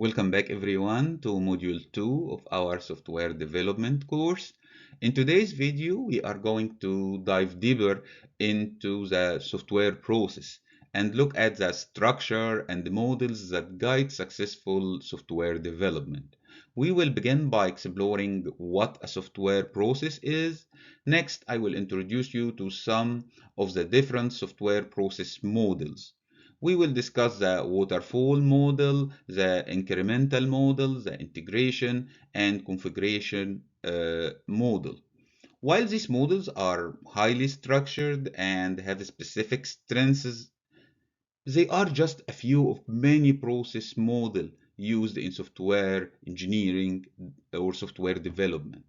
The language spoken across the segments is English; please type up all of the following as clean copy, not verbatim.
Welcome back everyone to Module 2 of our software development course. In today's video, we are going to dive deeper into the software process and look at the structure and the models that guide successful software development. We will begin by exploring what a software process is. Next, I will introduce you to some of the different software process models. We will discuss the waterfall model, the incremental model, the integration and configuration model. While these models are highly structured and have specific strengths, they are just a few of many process models used in software engineering or software development.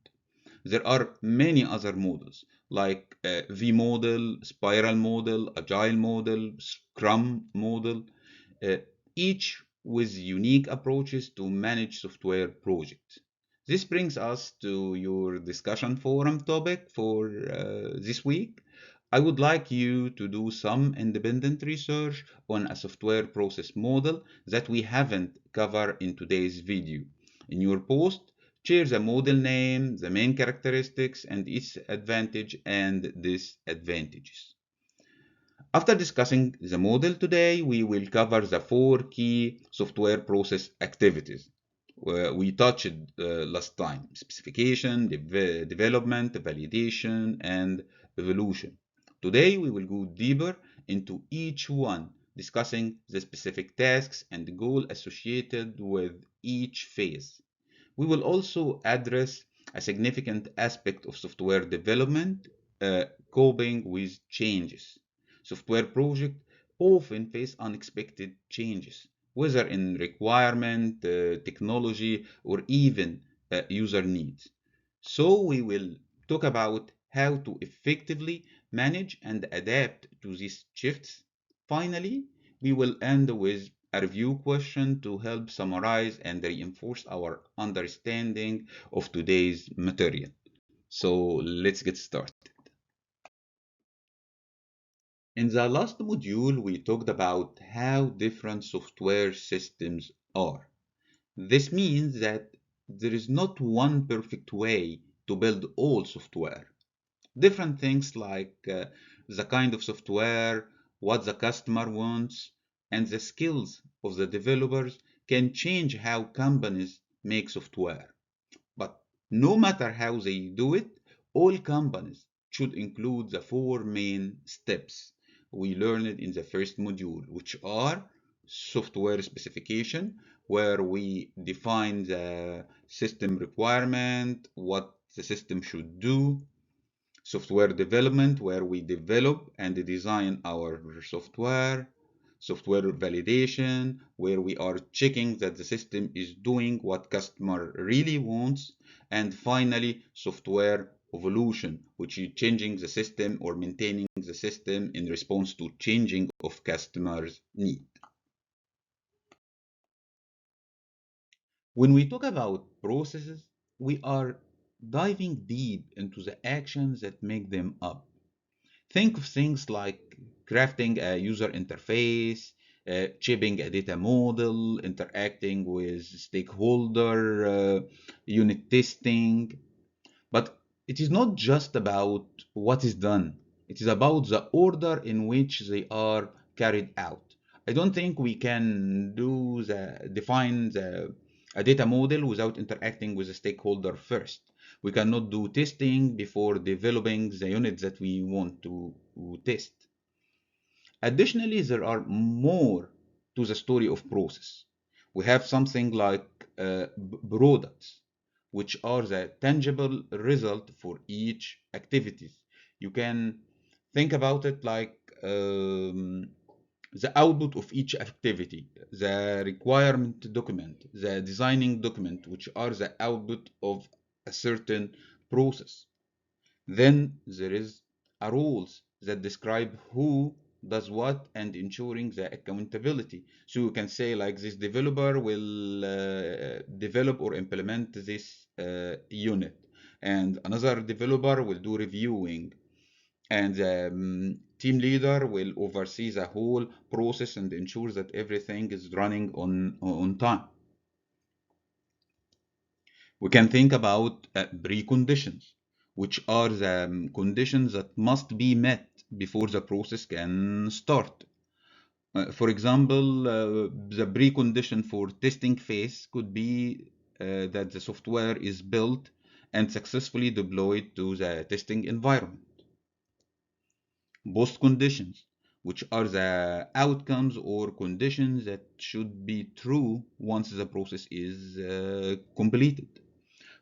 There are many other models like V model, spiral model, agile model, scrum model, uh, each with unique approaches to manage software projects. This brings us to your discussion forum topic for this week. I would like you to do some independent research on a software process model that we haven't covered in today's video. In your post, share the model name, the main characteristics, and its advantage and disadvantages. After discussing the model today, we will cover the four key software process activities we touched last time: specification, development, validation, and evolution. Today, we will go deeper into each one, discussing the specific tasks and goal associated with each phase. We will also address a significant aspect of software development, coping with changes. Software projects often face unexpected changes, whether in requirement, technology, or even user needs. So we will talk about how to effectively manage and adapt to these shifts. Finally, we will end with a review question to help summarize and reinforce our understanding of today's material. So let's get started. In the last module, we talked about how different software systems are. This means that there is not one perfect way to build all software. Different things like the kind of software, what the customer wants, and the skills of the developers can change how companies make software. But no matter how they do it, all companies should include the four main steps we learned in the first module, which are software specification, where we define the system requirement, what the system should do; software development, where we develop and design our software; software validation, where we are checking that the system is doing what customer really wants; and finally, software evolution, which is changing the system or maintaining the system in response to changing of customers' need. When we talk about processes, we are diving deep into the actions that make them up. Think of things like crafting a user interface, shipping a data model, interacting with stakeholder, unit testing. But it is not just about what is done. It is about the order in which they are carried out. I don't think we can define a data model without interacting with the stakeholder first. We cannot do testing before developing the unit that we want to test. Additionally, there are more to the story of process. We have something like products, which are the tangible result for each activities. You can think about it like the output of each activity, the requirement document, the designing document, which are the output of a certain process. Then there is a rules that describe who does what and ensuring the accountability. So you can say like this developer will develop or implement this unit, and another developer will do reviewing, and the team leader will oversee the whole process and ensure that everything is running on time. We can think about preconditions, which are the conditions that must be met before the process can start. For example, the precondition for testing phase could be that the software is built and successfully deployed to the testing environment. Post conditions, which are the outcomes or conditions that should be true once the process is completed.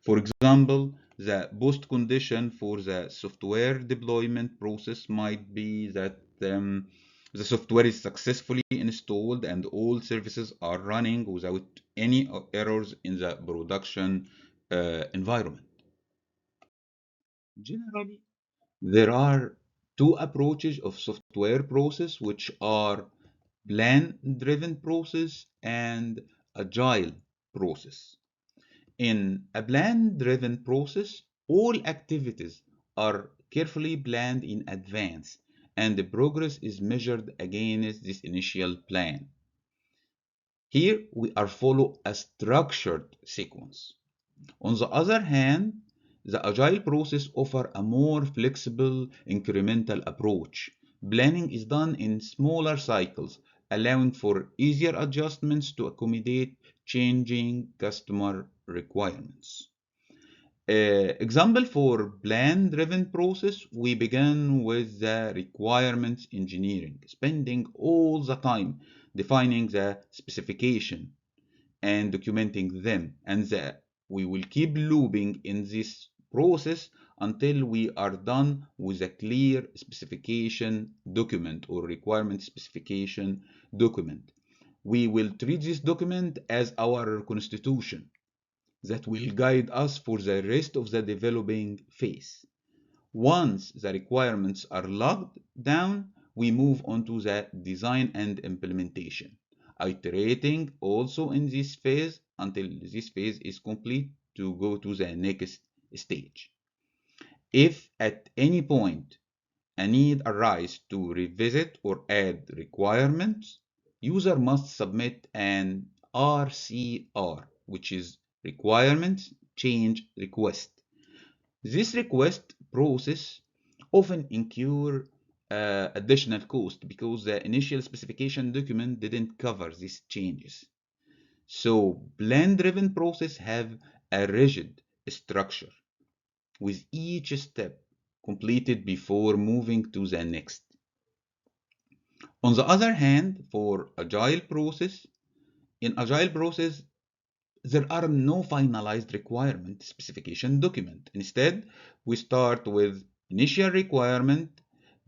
For example, the post condition for the software deployment process might be that the software is successfully installed and all services are running without any errors in the production environment. Generally, there are two approaches of software process, which are plan-driven process and agile process. In a plan-driven process, all activities are carefully planned in advance, and the progress is measured against this initial plan. Here, we are follow a structured sequence. On the other hand, the agile process offers a more flexible, incremental approach. Planning is done in smaller cycles, allowing for easier adjustments to accommodate changing customer requirements. Example for plan-driven process, we begin with the requirements engineering, spending all the time defining the specification and documenting them, and we will keep looping in this process until we are done with a clear specification document or requirement specification document. We will treat this document as our constitution that will guide us for the rest of the developing phase. Once the requirements are locked down, we move on to the design and implementation, iterating also in this phase until this phase is complete to go to the next stage. If at any point a need arises to revisit or add requirements, user must submit an RCR, which is Requirements Change Request. This request process often incur additional cost because the initial specification document didn't cover these changes. So plan-driven process have a rigid structure with each step completed before moving to the next. On the other hand, for in agile process, there are no finalized requirement specification document. Instead, we start with initial requirement,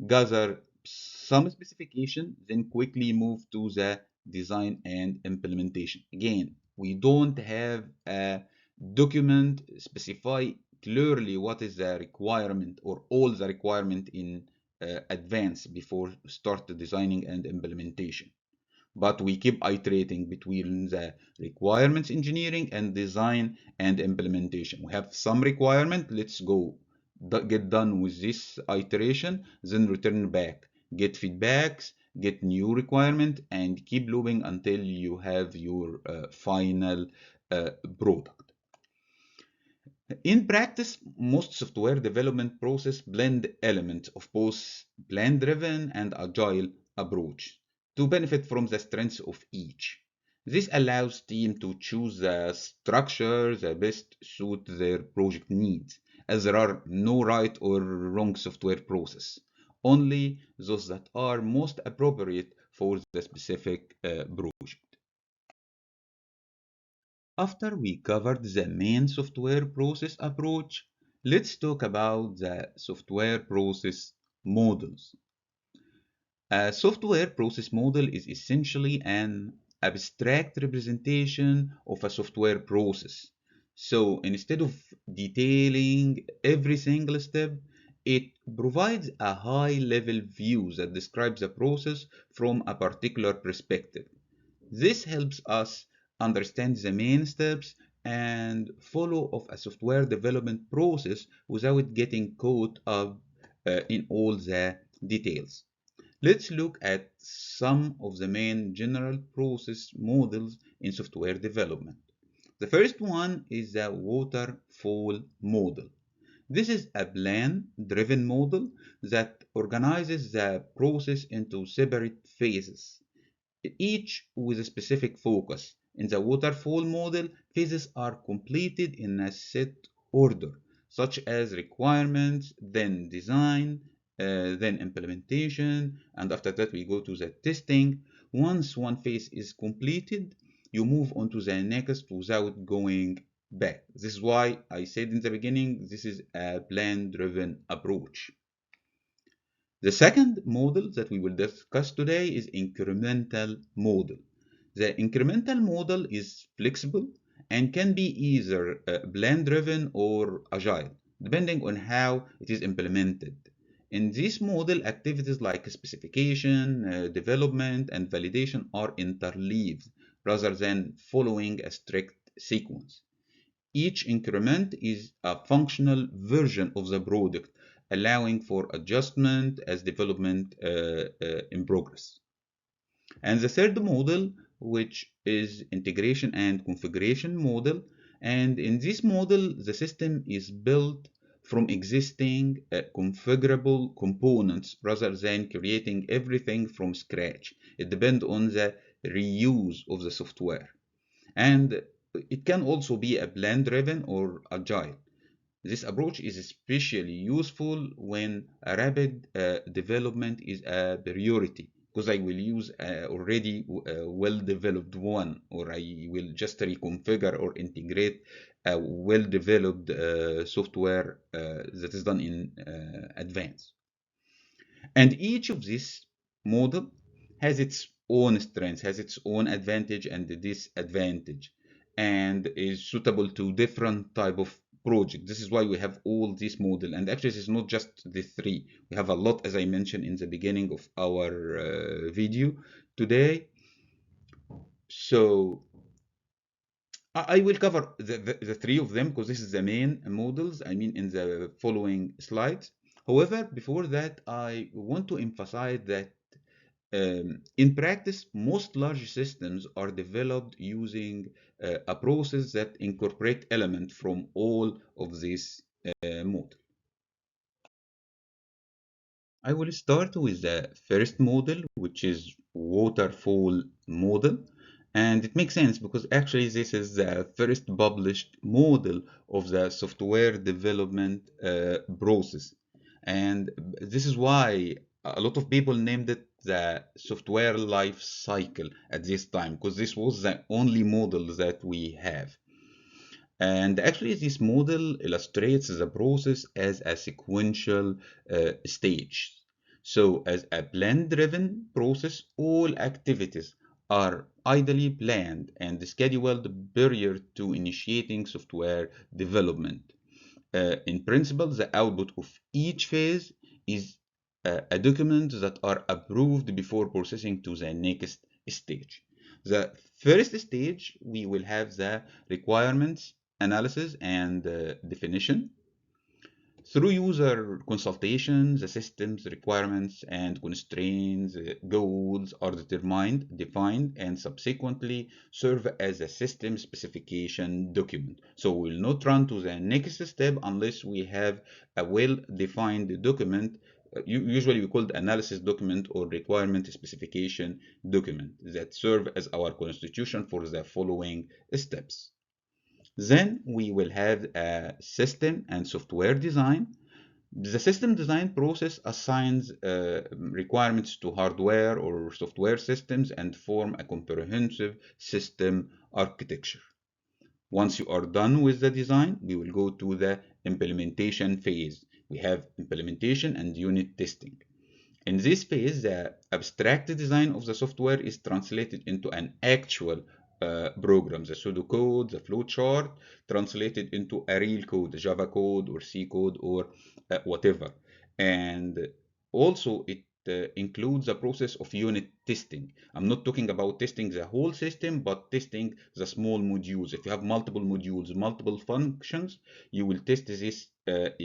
gather some specification, then quickly move to the design and implementation. Again, we don't have a document specify clearly what is the requirement or all the requirement in advance before start the designing and implementation, but we keep iterating between the requirements engineering and design and implementation. We have some requirement, let's go get done with this iteration, then return back, get feedbacks, get new requirement, and keep looping until you have your final product. In practice, most software development process blend elements of both plan-driven and agile approach to benefit from the strengths of each. This allows teams to choose the structure that best suit their project needs, as there are no right or wrong software process, only those that are most appropriate for the specific project. After we covered the main software process approach, let's talk about the software process models. A software process model is essentially an abstract representation of a software process. So instead of detailing every single step, it provides a high-level view that describes the process from a particular perspective. This helps us understand the main steps and follow of a software development process without getting caught up in all the details. Let's look at some of the main general process models in software development. The first one is the waterfall model. This is a plan-driven model that organizes the process into separate phases, each with a specific focus. In the waterfall model, phases are completed in a set order, such as requirements, then design, then implementation, and after that we go to the testing. Once one phase is completed, you move on to the next without going back. This is why I said in the beginning, this is a plan-driven approach. The second model that we will discuss today is incremental model. The incremental model is flexible and can be either plan-driven or agile, depending on how it is implemented. In this model, activities like specification, development, and validation are interleaved rather than following a strict sequence. Each increment is a functional version of the product, allowing for adjustment as development in progress. And the third model, which is integration and configuration model. And in this model, the system is built from existing configurable components rather than creating everything from scratch. It depends on the reuse of the software. And it can also be a plan-driven or agile. This approach is especially useful when a rapid development is a priority, because I will use already well-developed one, or I will just reconfigure or integrate a well-developed software that is done in advance. And each of these model has its own strengths, has its own advantage and disadvantage, and is suitable to different type of project. This is why we have all these model. And actually, it's not just the three. We have a lot, as I mentioned in the beginning of our video today. So I will cover the three of them because this is the main models, I mean, in the following slides. However, before that, I want to emphasize that in practice, most large systems are developed using a process that incorporate elements from all of these models. I will start with the first model, which is waterfall model. And it makes sense because actually this is the first published model of the software development process. And this is why a lot of people named it the software life cycle at this time, because this was the only model that we have. And actually, this model illustrates the process as a sequential stage. So, as a plan-driven process, all activities are ideally planned and scheduled prior to initiating software development. In principle, the output of each phase is a document that are approved before processing to the next stage. The first stage, we will have the requirements analysis and definition. Through user consultation, the system's requirements and constraints, goals are defined, and subsequently serve as a system specification document. So we will not run to the next step unless we have a well-defined document. Usually we call it analysis document or requirement specification document that serve as our constitution for the following steps. Then we will have a system and software design. The system design process assigns requirements to hardware or software systems and form a comprehensive system architecture. Once you are done with the design, we will go to the implementation phase. We have implementation and unit testing. In this phase, the abstract design of the software is translated into an actual program, the pseudocode, the flowchart, translated into a real code, Java code or C code or whatever. And also it includes the process of unit testing. I'm not talking about testing the whole system, but testing the small modules. If you have multiple modules, multiple functions, you will test this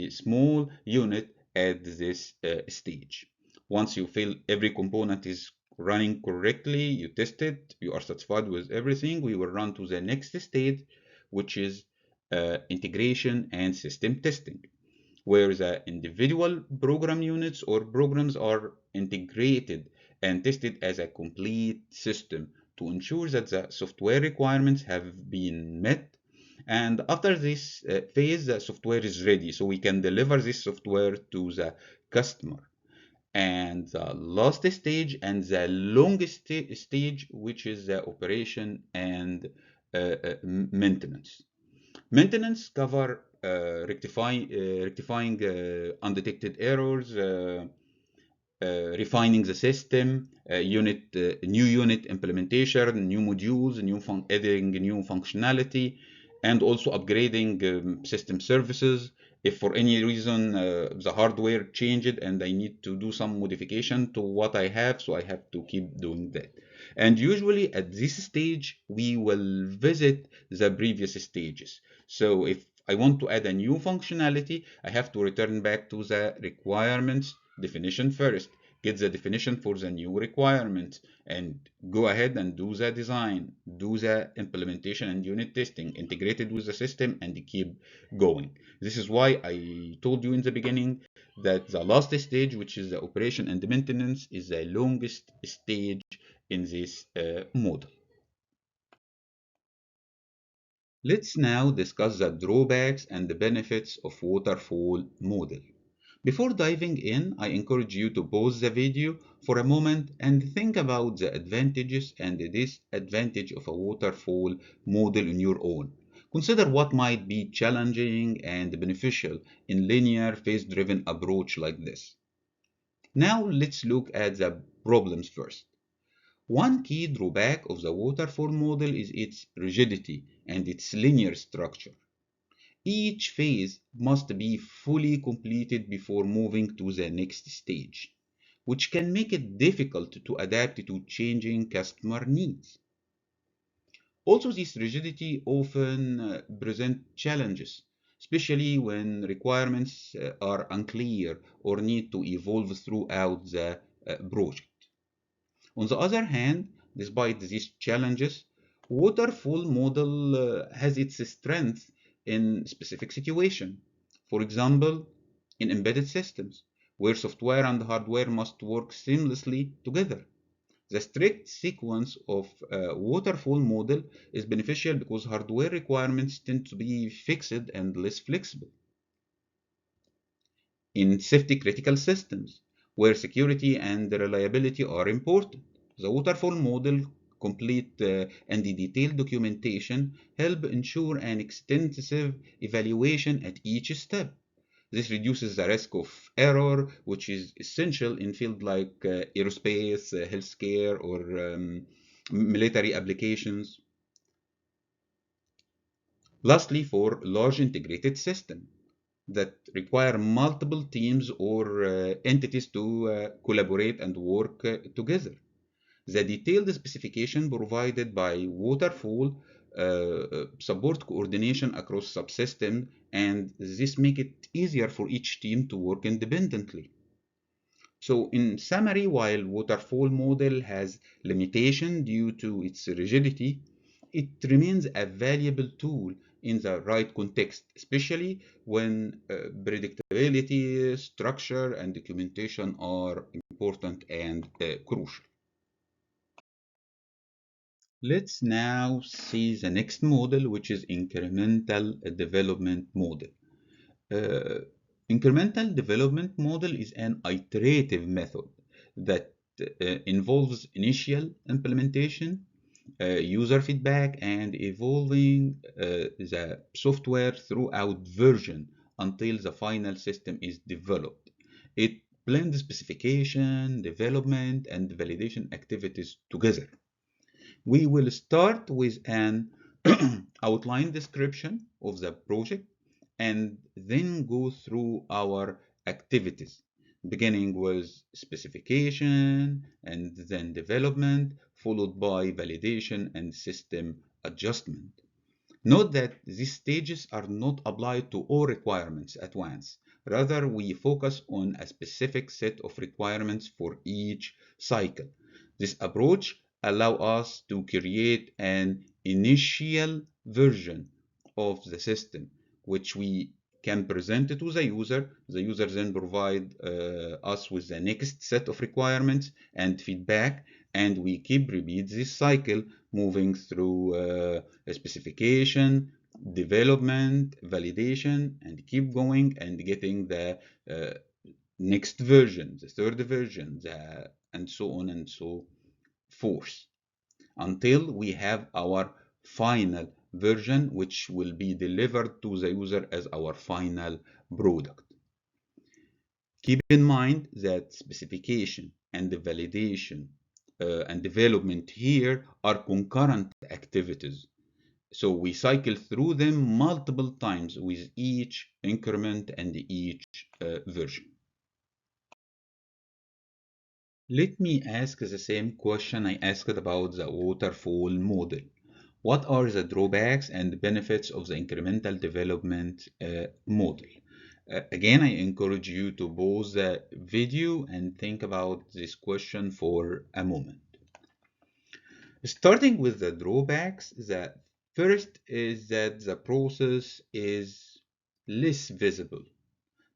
small unit at this stage. Once you feel every component is running correctly, you test it, you are satisfied with everything, we will run to the next stage, which is integration and system testing, where the individual program units or programs are integrated and tested as a complete system to ensure that the software requirements have been met. And after this phase, the software is ready, so we can deliver this software to the customer. And the last stage and the longest stage, which is the operation and maintenance. Maintenance cover rectifying undetected errors, refining the system, new unit implementation, new modules, adding new functionality, and also upgrading system services. If for any reason the hardware changed and I need to do some modification to what I have, so I have to keep doing that. And usually at this stage, we will visit the previous stages. So if I want to add a new functionality, I have to return back to the requirements definition first, get the definition for the new requirement, and go ahead and do the design, do the implementation and unit testing integrated with the system, and keep going. This is why I told you in the beginning that the last stage, which is the operation and the maintenance, is the longest stage in this model. Let's now discuss the drawbacks and the benefits of waterfall model. Before diving in, I encourage you to pause the video for a moment and think about the advantages and the disadvantages of a waterfall model on your own. Consider what might be challenging and beneficial in linear phase-driven approach like this. Now let's look at the problems first. One key drawback of the waterfall model is its rigidity and its linear structure. Each phase must be fully completed before moving to the next stage, which can make it difficult to adapt to changing customer needs. Also, this rigidity often presents challenges, especially when requirements are unclear or need to evolve throughout the project. On the other hand, despite these challenges, waterfall model has its strength in specific situation. For example, in embedded systems, where software and hardware must work seamlessly together. The strict sequence of a waterfall model is beneficial because hardware requirements tend to be fixed and less flexible. In safety-critical systems, where security and reliability are important, the waterfall model, complete and detailed documentation help ensure an extensive evaluation at each step. This reduces the risk of error, which is essential in fields like aerospace, healthcare, or military applications. Lastly, for large integrated systems that require multiple teams or entities to collaborate and work together. The detailed specification provided by Waterfall support coordination across subsystems, and this make it easier for each team to work independently. So in summary, while waterfall model has limitation due to its rigidity, it remains a valuable tool in the right context, especially when predictability, structure, and documentation are important and crucial. Let's now see the next model, which is incremental development model. Uh, Incremental development model is an iterative method that involves initial implementation, user feedback, and evolving the software throughout version until the final system is developed. It blends specification, development, and validation activities together. We will start with an outline description of the project and then go through our activities, beginning with specification and then development, followed by validation and system adjustment. Note that these stages are not applied to all requirements at once. Rather, we focus on a specific set of requirements for each cycle. This approach allows us to create an initial version of the system, which we can present it to the user. The user then provide us with the next set of requirements and feedback, and we keep repeat this cycle, moving through a specification, development, validation, and keep going and getting the next version, the third version, and so on and so forth, until we have our final version, which will be delivered to the user as our final product. Keep in mind that specification and the validation and development here are concurrent activities. So we cycle through them multiple times with each increment and each version. Let me ask the same question I asked about the waterfall model. What are the drawbacks and benefits of the incremental development model? Again, I encourage you to pause the video and think about this question for a moment. Starting with the drawbacks, the first is that the process is less visible.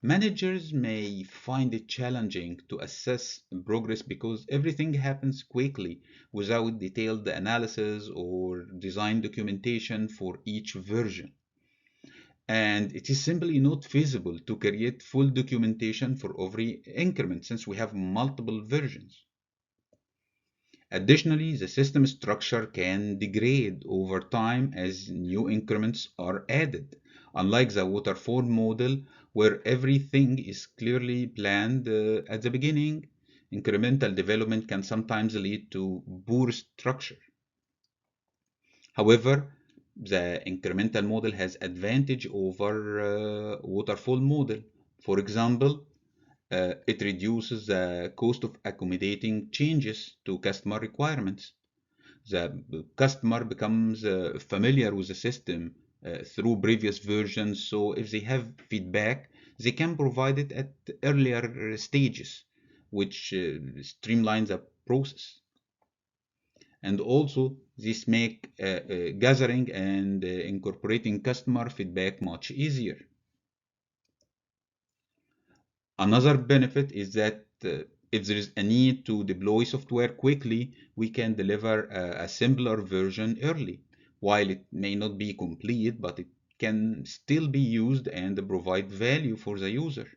Managers may find it challenging to assess progress because everything happens quickly without detailed analysis or design documentation for each version. And it is simply not feasible to create full documentation for every increment since we have multiple versions. Additionally, the system structure can degrade over time as new increments are added. Unlike the waterfall model, where everything is clearly planned at the beginning, incremental development can sometimes lead to poor structure. However, the incremental model has advantage over waterfall model. For example, it reduces the cost of accommodating changes to customer requirements. The customer becomes familiar with the system through previous versions, so if they have feedback, they can provide it at earlier stages, which streamlines the process. And also, this make gathering and incorporating customer feedback much easier. Another benefit is that if there is a need to deploy software quickly, we can deliver a simpler version early. While it may not be complete, but it can still be used and provide value for the user.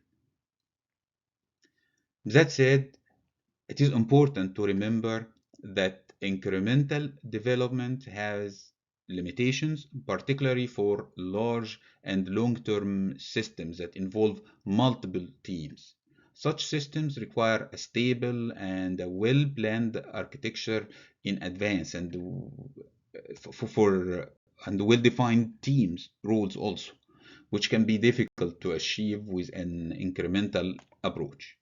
That said, it is important to remember that incremental development has limitations, particularly for large and long-term systems that involve multiple teams. Such systems require a stable and a well-planned architecture in advance and and well-defined teams roles also, which can be difficult to achieve with an incremental approach.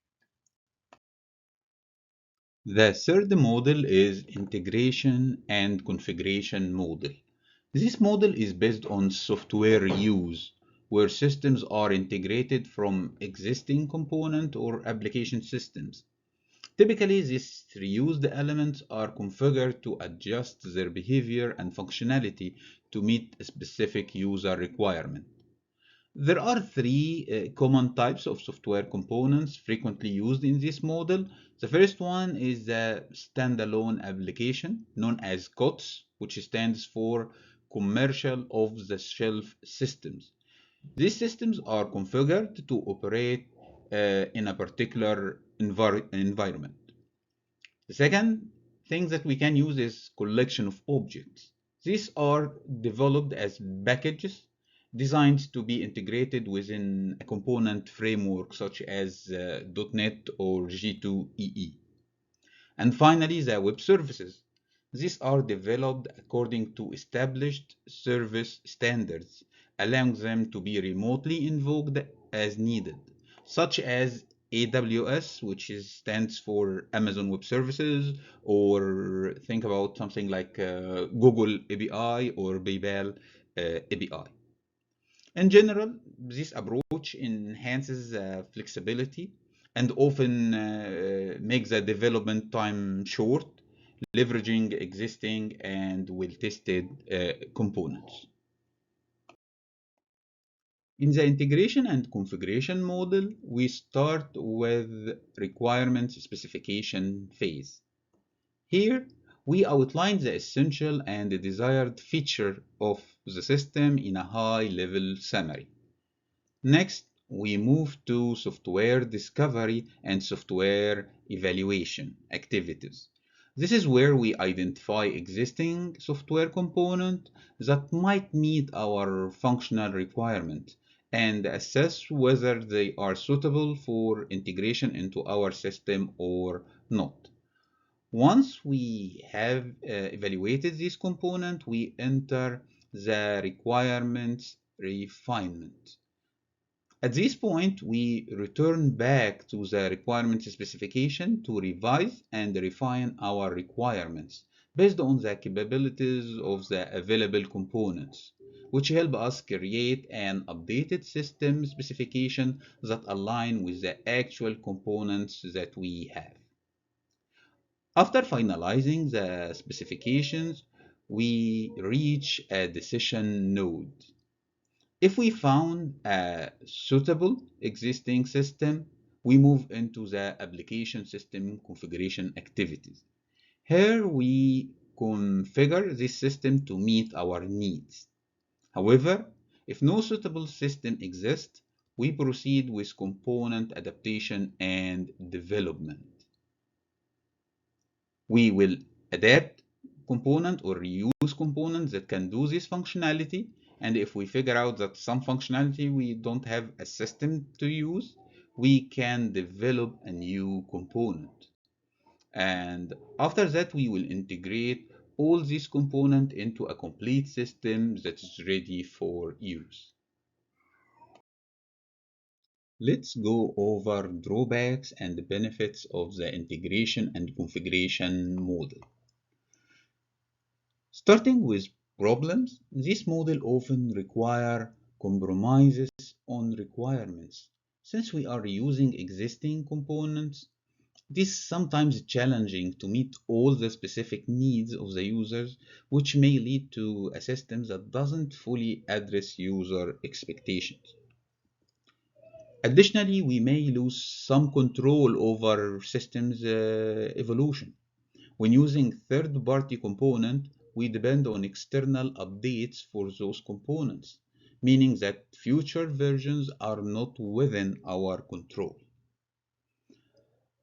The third model is integration and configuration model. This model is based on software reuse, where systems are integrated from existing component or application systems. Typically, these reused elements are configured to adjust their behavior and functionality to meet a specific user requirement. There are three common types of software components frequently used in this model. The first one is the standalone application, known as COTS, which stands for Commercial Off-the-Shelf Systems. These systems are configured to operate in a particular environment. The second thing that we can use is collection of objects. These are developed as packages designed to be integrated within a component framework such as .NET or J2EE. And finally, the web services. These are developed according to established service standards, allowing them to be remotely invoked as needed, such as AWS, which stands for Amazon Web Services, or think about something like Google API or PayPal API. In general, this approach enhances flexibility and often makes the development time short, leveraging existing and well-tested components. In the integration and configuration model, we start with requirements specification phase. Here, we outline the essential and the desired feature of the system in a high-level summary. Next, we move to software discovery and software evaluation activities. This is where we identify existing software components that might meet our functional requirement and assess whether they are suitable for integration into our system or not. Once we have evaluated this component, we enter the requirements refinement. At this point, we return back to the requirements specification to revise and refine our requirements based on the capabilities of the available components, which help us create an updated system specification that align with the actual components that we have. After finalizing the specifications, we reach a decision node. If we found a suitable existing system, we move into the application system configuration activities. Here we configure this system to meet our needs. However, if no suitable system exists, we proceed with component adaptation and development. We will adapt component or reuse components that can do this functionality. And if we figure out that some functionality we don't have a system to use, we can develop a new component. And after that, we will integrate all these components into a complete system that is ready for use. Let's go over drawbacks and benefits of the integration and configuration model. Starting with problems, this model often require compromises on requirements. Since we are using existing components, this is sometimes challenging to meet all the specific needs of the users, which may lead to a system that doesn't fully address user expectations. Additionally, we may lose some control over systems evolution. When using third-party component, we depend on external updates for those components, meaning that future versions are not within our control.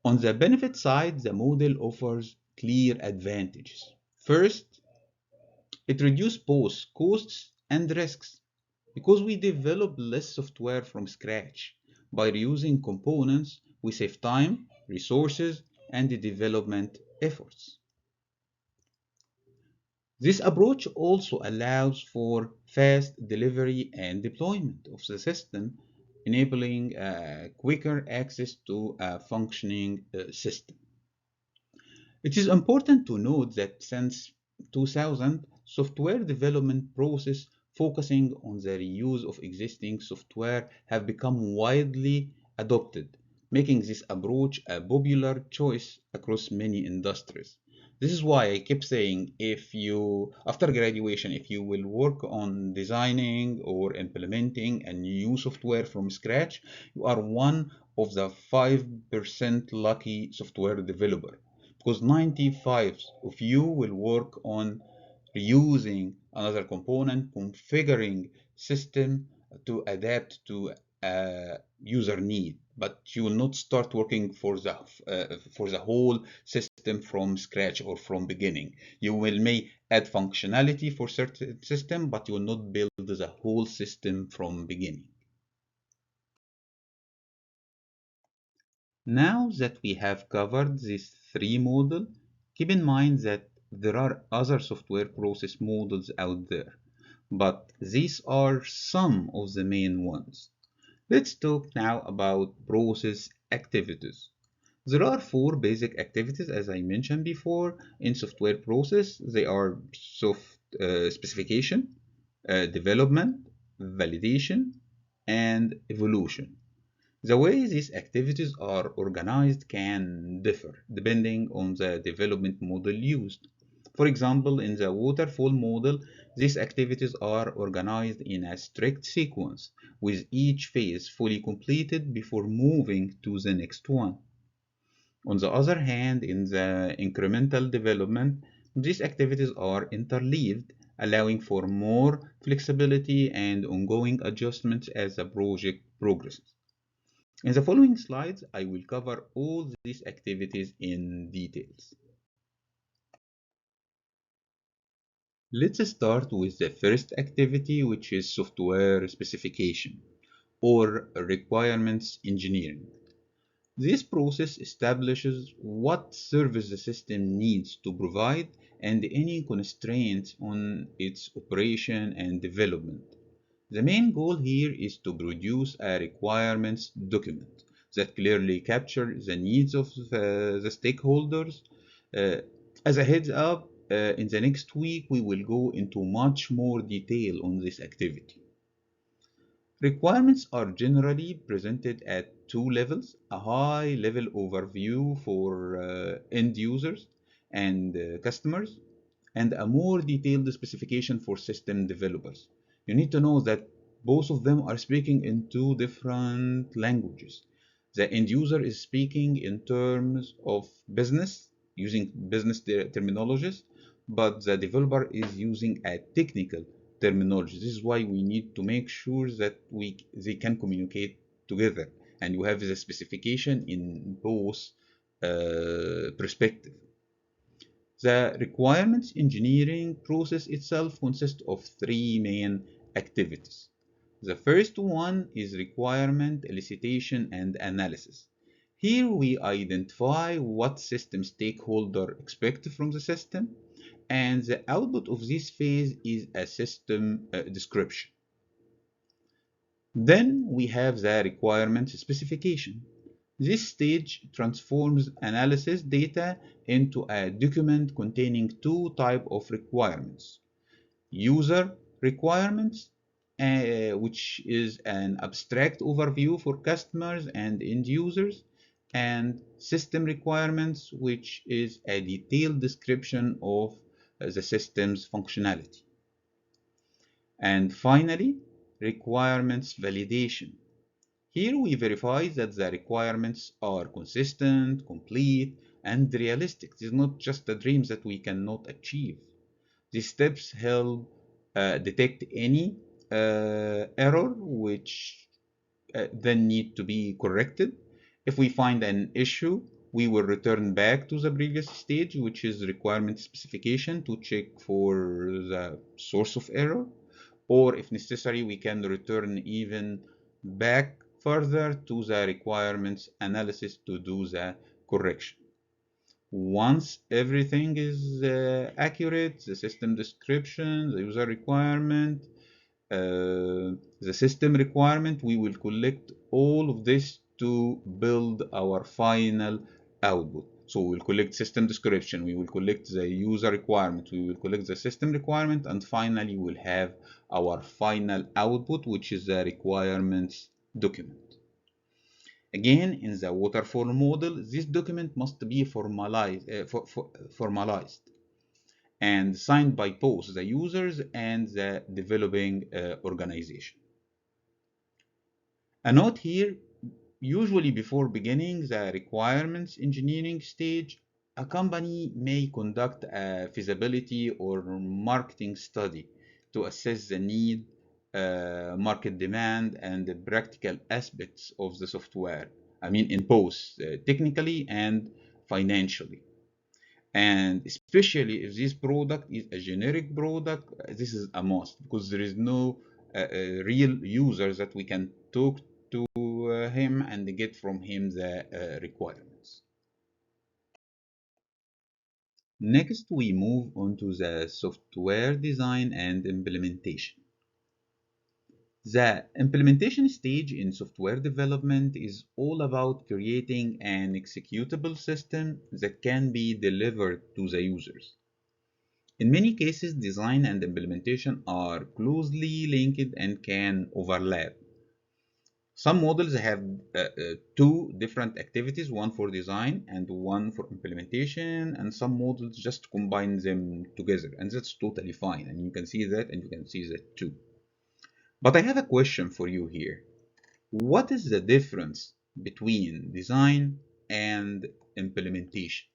On the benefit side, the model offers clear advantages. First, it reduces both costs and risks because we develop less software from scratch. By reusing components, we save time, resources, and the development efforts. This approach also allows for fast delivery and deployment of the system, enabling quicker access to a functioning system. It is important to note that since 2000, software development process focusing on the reuse of existing software have become widely adopted, making this approach a popular choice across many industries. This is why I keep saying after graduation, if you will work on designing or implementing a new software from scratch, you are one of the 5% lucky software developer because 95 of you will work on reusing another component, configuring system to adapt to a user need, but you will not start working for the whole system from scratch or from beginning. You will may add functionality for certain system, but you will not build the whole system from beginning. Now that we have covered these three models, keep in mind that there are other software process models out there, but these are some of the main ones. Let's talk now about process activities. There are four basic activities, as I mentioned before, in software process. They are specification, development, validation, and evolution. The way these activities are organized can differ depending on the development model used. For example, in the waterfall model, these activities are organized in a strict sequence, with each phase fully completed before moving to the next one. On the other hand, in the incremental development, these activities are interleaved, allowing for more flexibility and ongoing adjustments as the project progresses. In the following slides, I will cover all these activities in details. Let's start with the first activity, which is software specification or requirements engineering. This process establishes what service the system needs to provide and any constraints on its operation and development. The main goal here is to produce a requirements document that clearly captures the needs of the stakeholders. Uh, as a heads up, in the next week we will go into much more detail on this activity. Requirements are generally presented at two levels, a high-level overview for end users and customers, and a more detailed specification for system developers. You need to know that both of them are speaking in two different languages. The end user is speaking in terms of business, using business terminologies, but the developer is using a technical terminology. This is why we need to make sure that they can communicate together, and you have the specification in both perspectives. The requirements engineering process itself consists of three main activities. The first one is requirement elicitation and analysis. Here we identify what system stakeholder expect from the system, and the output of this phase is a system description. Then we have the requirement specification. This stage transforms analysis data into a document containing two types of requirements. User requirements, which is an abstract overview for customers and end users, and system requirements, which is a detailed description of the system's functionality. And finally, requirements validation. Here we verify that the requirements are consistent, complete, and realistic. It is not just the dreams that we cannot achieve. These steps help detect any error which then need to be corrected. If we find an issue, we will return back to the previous stage, which is requirement specification, to check for the source of error. Or if necessary, we can return even back further to the requirements analysis to do the correction. Once everything is accurate, the system description, the user requirement, the system requirement, we will collect all of this to build our final output. So we will collect system description, we will collect the user requirement, we will collect the system requirement, and finally we'll have our final output, which is the requirements document. Again, in the waterfall model, this document must be formalized and signed by both the users and the developing organization. A note here, usually before beginning the requirements engineering stage, a company may conduct a feasibility or marketing study to assess the need, market demand, and the practical aspects of the software. I mean, in both technically and financially. And especially if this product is a generic product, this is a must because there is no real user that we can talk to him and get from him the requirements. Next, we move on to the software design and implementation. The implementation stage in software development is all about creating an executable system that can be delivered to the users. In many cases, design and implementation are closely linked and can overlap. Some models have two different activities, one for design and one for implementation, and some models just combine them together, and that's totally fine. And you can see that, and you can see that too. But I have a question for you here. What is the difference between design and implementation?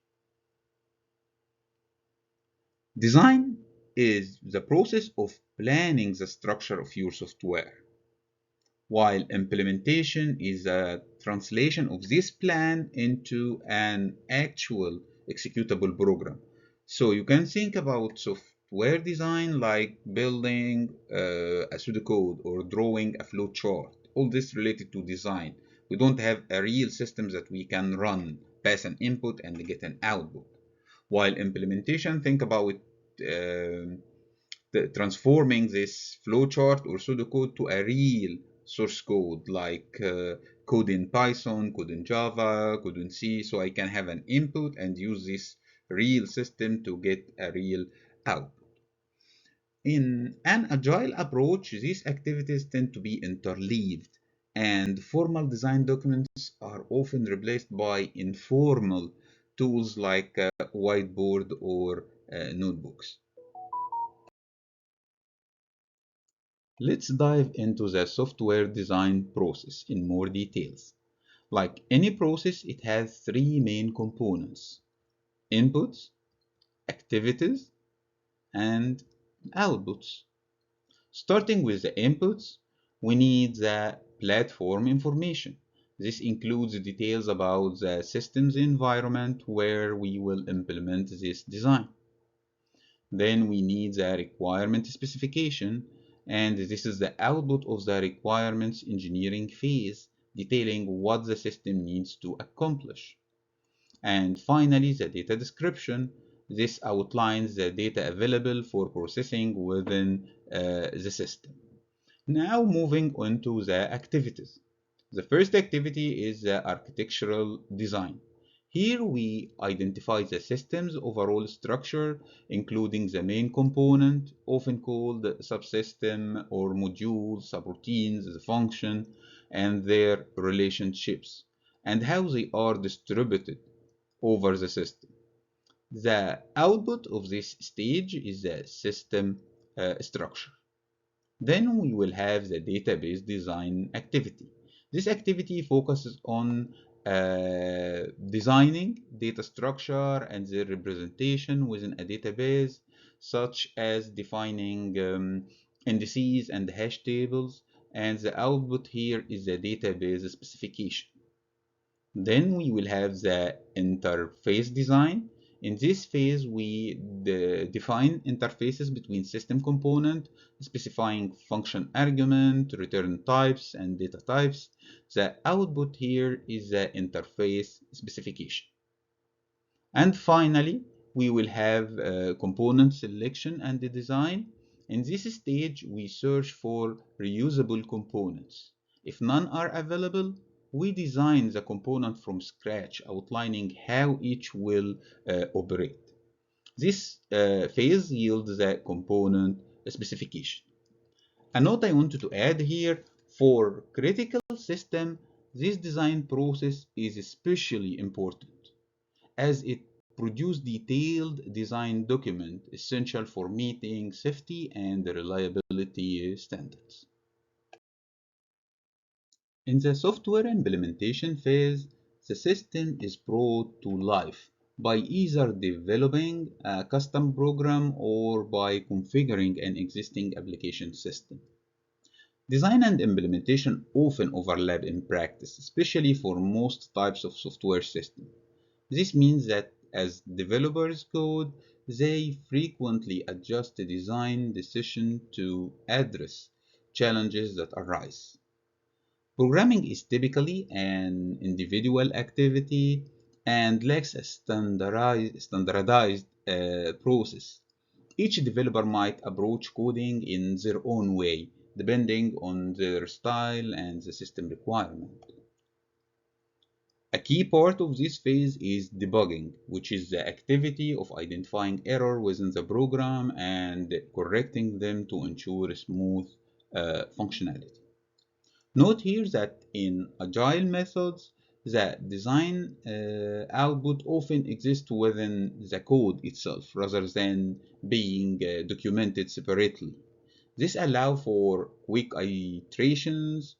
Design is the process of planning the structure of your software, while implementation is a translation of this plan into an actual executable program. So you can think about software design like building a pseudocode or drawing a flow chart. All this related to design. We don't have a real system that we can run, pass an input and get an output. While implementation, think about transforming this flowchart or pseudocode to a real source code, like code in Python, code in Java, code in C, so I can have an input and use this real system to get a real output. In an agile approach, these activities tend to be interleaved, and formal design documents are often replaced by informal tools like whiteboard or notebooks. Let's dive into the software design process in more details. Like any process, it has three main components: inputs, activities, and outputs. Starting with the inputs, we need the platform information. This includes details about the system's environment where we will implement this design. Then we need the requirement specification, and this is the output of the requirements engineering phase, detailing what the system needs to accomplish. And finally, the data description. This outlines the data available for processing within the system. Now moving on to the activities. The first activity is the architectural design. Here we identify the system's overall structure, including the main component, often called subsystem or module, subroutines, the function, and their relationships, and how they are distributed over the system. The output of this stage is the system structure. Then we will have the database design activity. This activity focuses on designing data structure and their representation within a database, such as defining indices and hash tables, and the output here is the database specification. Then we will have the interface design. In this phase, we define interfaces between system component, specifying function argument, return types, and data types. The output here is the interface specification. And finally, we will have component selection and the design. In this stage, we search for reusable components. If none are available, we design the component from scratch, outlining how each will operate. This phase yields the component specification. A note I wanted to add here: for critical system, this design process is especially important, as it produces detailed design document essential for meeting safety and reliability standards. In the software implementation phase, the system is brought to life by either developing a custom program or by configuring an existing application system. Design and implementation often overlap in practice, especially for most types of software systems. This means that as developers code, they frequently adjust the design decision to address challenges that arise. Programming is typically an individual activity and lacks a standardized process. Each developer might approach coding in their own way, depending on their style and the system requirement. A key part of this phase is debugging, which is the activity of identifying errors within the program and correcting them to ensure smooth functionality. Note here that in agile methods, the design output often exists within the code itself rather than being documented separately. This allows for quick iterations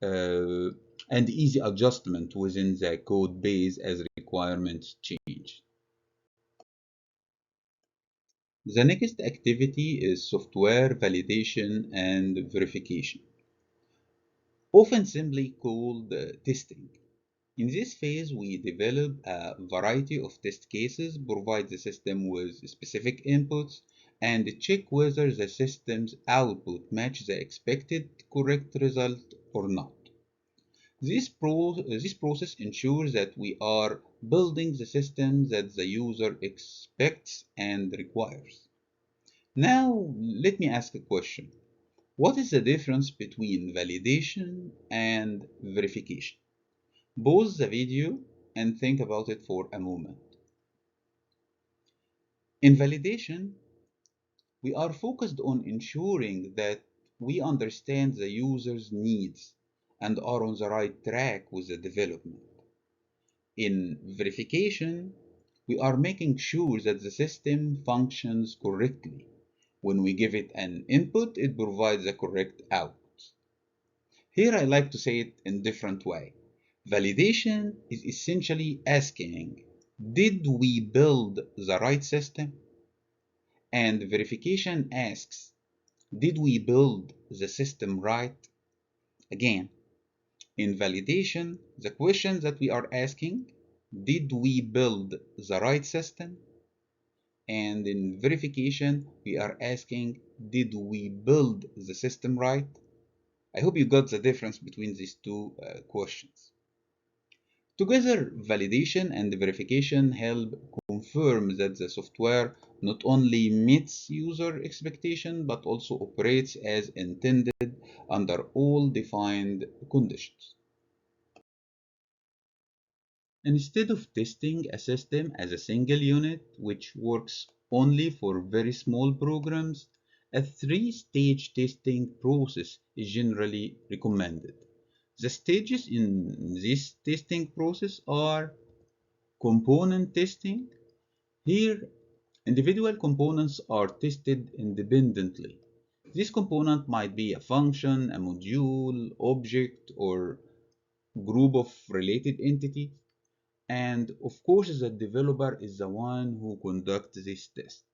uh, and easy adjustment within the code base as requirements change. The next activity is software validation and verification, often simply called testing. In this phase, we develop a variety of test cases, provide the system with specific inputs, and check whether the system's output match the expected correct result or not. This process ensures that we are building the system that the user expects and requires. Now, let me ask a question. What is the difference between validation and verification? Pause the video and think about it for a moment. In validation, we are focused on ensuring that we understand the user's needs and are on the right track with the development. In verification, we are making sure that the system functions correctly. When we give it an input, it provides the correct output. Here I like to say it in a different way. Validation is essentially asking, did we build the right system? And verification asks, did we build the system right? Again, in validation, the question that we are asking, did we build the right system? And in verification, we are asking, did we build the system right? I hope you got the difference between these two questions. Together, validation and verification help confirm that the software not only meets user expectation but also operates as intended under all defined conditions. Instead of testing a system as a single unit, which works only for very small programs, a three-stage testing process is generally recommended. The stages in this testing process are component testing. Here, individual components are tested independently. This component might be a function, a module, object, or group of related entities. And of course, the developer is the one who conducts this test.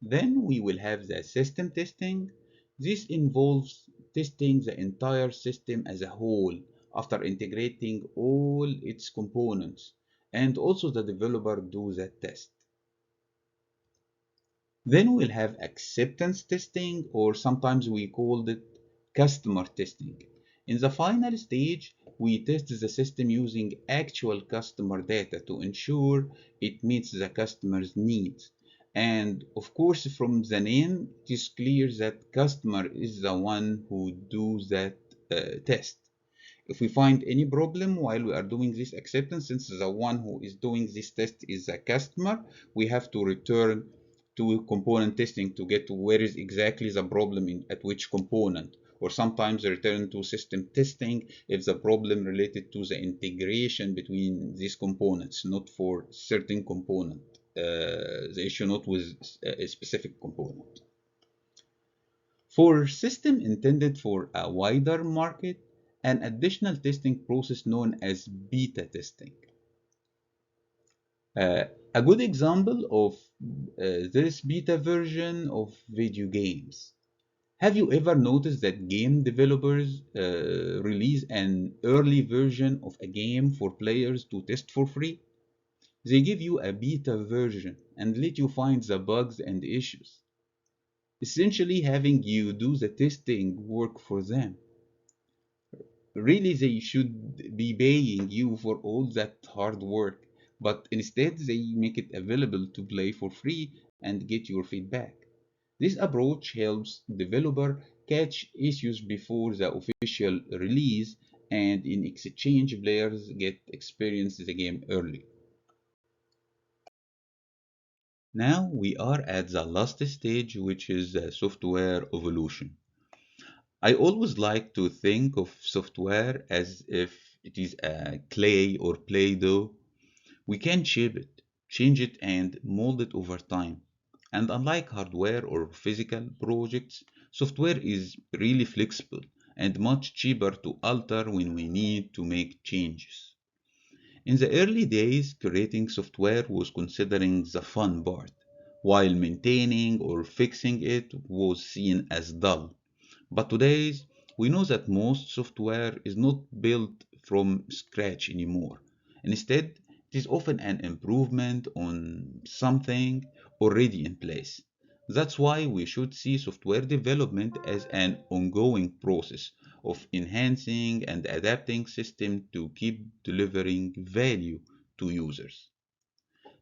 Then we will have the system testing. This involves testing the entire system as a whole after integrating all its components. And also the developer do that test. Then we'll have acceptance testing, or sometimes we call it customer testing. In the final stage, we test the system using actual customer data to ensure it meets the customer's needs. And of course, from the name, it is clear that customer is the one who does that test. If we find any problem while we are doing this acceptance, since the one who is doing this test is a customer, we have to return to component testing to get to where is exactly the problem at which component. Or sometimes return to system testing if the problem related to the integration between these components, not for certain component. The issue not with a specific component. For system intended for a wider market, an additional testing process known as beta testing. A good example of this beta version of video games. Have you ever noticed that game developers release an early version of a game for players to test for free? They give you a beta version and let you find the bugs and issues, essentially having you do the testing work for them. Really, they should be paying you for all that hard work, but instead they make it available to play for free and get your feedback. This approach helps developer catch issues before the official release, and in exchange players get experience the game early. Now we are at the last stage, which is the software evolution. I always like to think of software as if it is a clay or Play-Doh. We can shape it, change it, and mold it over time. And unlike hardware or physical projects, software is really flexible and much cheaper to alter when we need to make changes. In the early days, creating software was considering the fun part, while maintaining or fixing it was seen as dull. But today, we know that most software is not built from scratch anymore. Instead, it is often an improvement on something already in place. That's why we should see software development as an ongoing process of enhancing and adapting system to keep delivering value to users.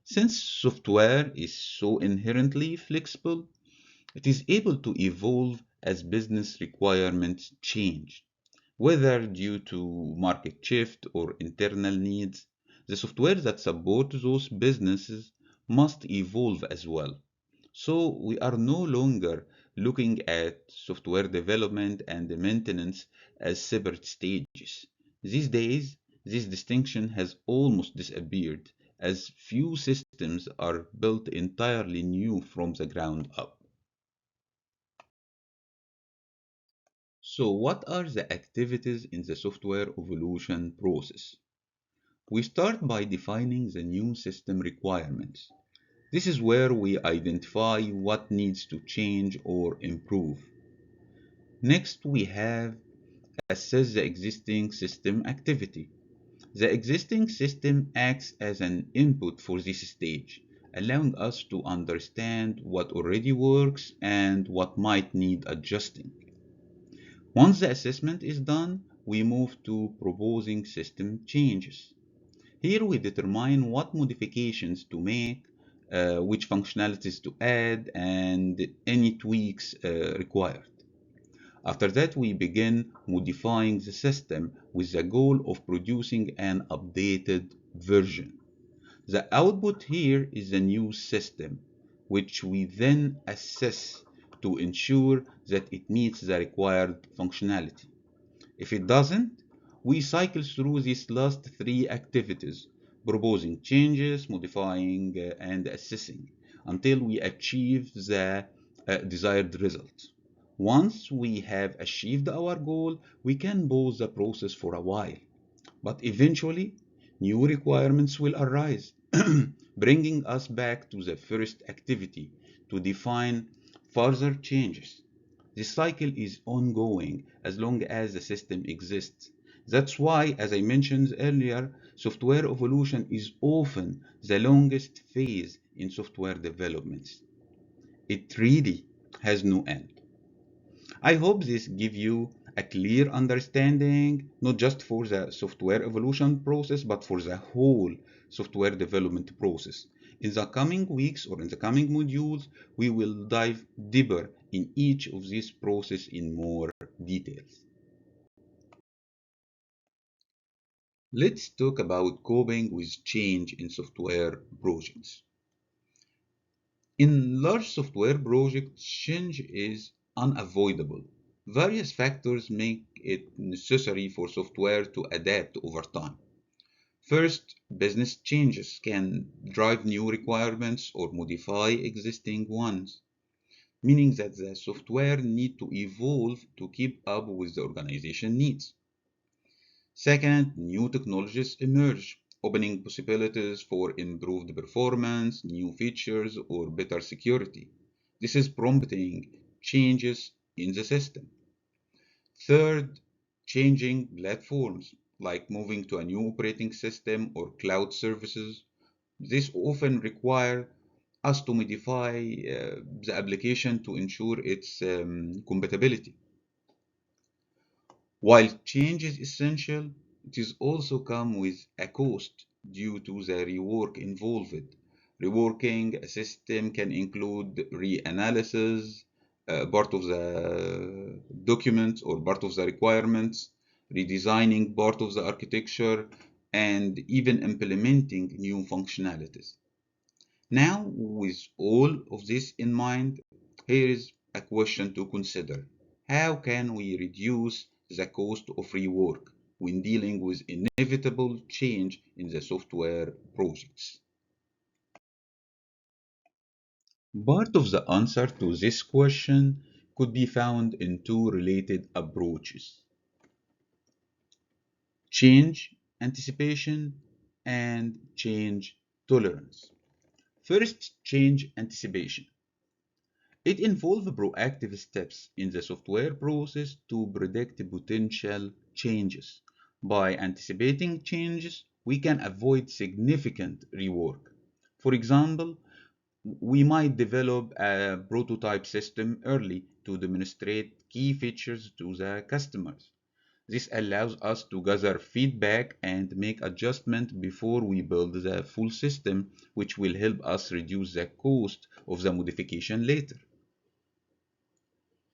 Since software is so inherently flexible, it is able to evolve as business requirements change. Whether due to market shift or internal needs, the software that supports those businesses must evolve as well. So we are no longer looking at software development and maintenance as separate stages. These days, this distinction has almost disappeared, as few systems are built entirely new from the ground up. So, what are the activities in the software evolution process? We start by defining the new system requirements. This is where we identify what needs to change or improve. Next, we have assess the existing system activity. The existing system acts as an input for this stage, allowing us to understand what already works and what might need adjusting. Once the assessment is done, we move to proposing system changes. Here we determine what modifications to make, which functionalities to add, and any tweaks required. After that, we begin modifying the system with the goal of producing an updated version. The output here is the new system, which we then assess to ensure that it meets the required functionality. If it doesn't, we cycle through these last three activities, proposing changes, modifying, and assessing, until we achieve the desired result. Once we have achieved our goal, we can pause the process for a while, but eventually new requirements will arise, bringing us back to the first activity to define further changes. This cycle is ongoing as long as the system exists. That's why, as I mentioned earlier, software evolution is often the longest phase in software development. It really has no end. I hope this gives you a clear understanding, not just for the software evolution process, but for the whole software development process. In the coming weeks or in the coming modules, we will dive deeper in each of these processes in more details. Let's talk about coping with change in software projects. In large software projects, change is unavoidable. Various factors make it necessary for software to adapt over time. First, business changes can drive new requirements or modify existing ones, meaning that the software needs to evolve to keep up with the organization needs. Second, new technologies emerge, opening possibilities for improved performance, new features, or better security. This is prompting changes in the system. Third, changing platforms, like moving to a new operating system or cloud services. This often require us to modify the application to ensure its compatibility. While change is essential, it is also come with a cost due to the rework involved. Reworking a system can include reanalysis, part of the document or part of the requirements, redesigning part of the architecture, and even implementing new functionalities. Now, with all of this in mind, here is a question to consider. how can we reduce the cost of rework when dealing with inevitable change in the software projects? Part of the answer to this question could be found in two related approaches: change anticipation and change tolerance. First, change anticipation. It involves proactive steps in the software process to predict potential changes. By anticipating changes, we can avoid significant rework. For example, we might develop a prototype system early to demonstrate key features to the customers. This allows us to gather feedback and make adjustments before we build the full system, which will help us reduce the cost of the modification later.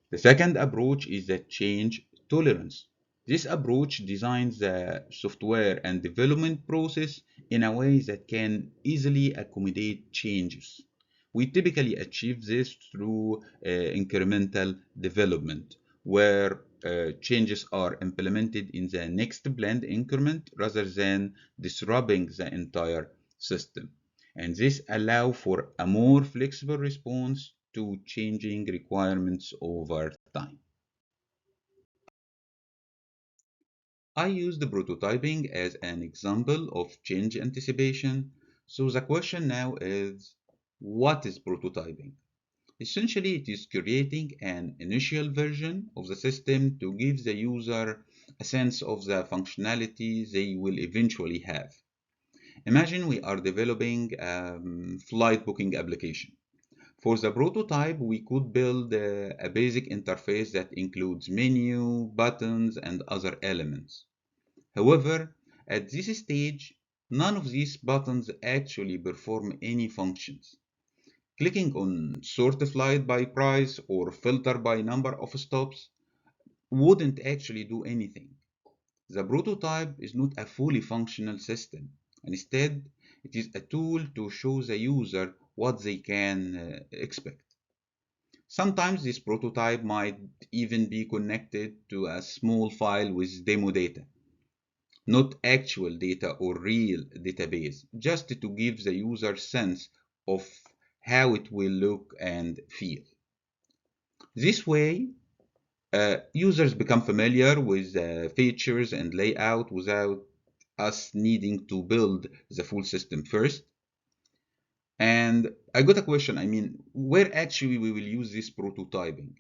The second approach is the change tolerance. This approach designs the software and development process in a way that can easily accommodate changes. We typically achieve this through incremental development, where changes are implemented in the next planned increment rather than disrupting the entire system. And this allows for a more flexible response to changing requirements over time. I used prototyping as an example of change anticipation. So the question now is, what is prototyping? Essentially, it is creating an initial version of the system to give the user a sense of the functionality they will eventually have. Imagine we are developing a flight booking application. For the prototype, we could build a basic interface that includes menu, buttons, and other elements. However, at this stage, none of these buttons actually perform any functions. Clicking on sort flight by price or filter by number of stops wouldn't actually do anything. The prototype is not a fully functional system. Instead, it is a tool to show the user what they can expect. Sometimes this prototype might even be connected to a small file with demo data, not actual data or real database, just to give the user sense of how it will look and feel. This way, users become familiar with the features and layout without us needing to build the full system first. And I got a question, where actually we will use this prototyping?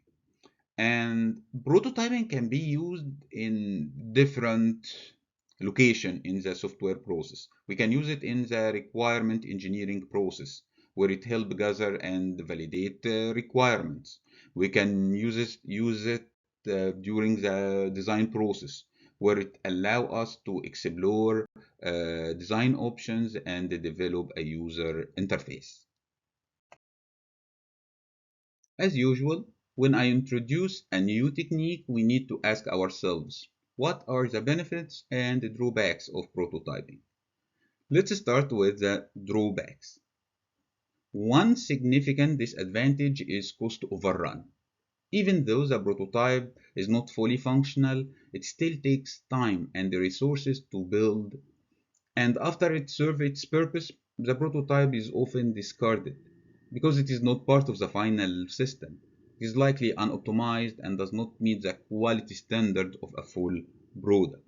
And prototyping can be used in different location in the software process. We can use it in the requirement engineering process, where it helps gather and validate requirements. We can use it during the design process, where it allows us to explore design options and develop a user interface. As usual, when I introduce a new technique, we need to ask ourselves, what are the benefits and the drawbacks of prototyping? Let's start with the drawbacks. One significant disadvantage is cost overrun. Even though the prototype is not fully functional, it still takes time and resources to build, and after it serves its purpose, the prototype is often discarded because it is not part of the final system. It is likely unoptimized and does not meet the quality standard of a full product.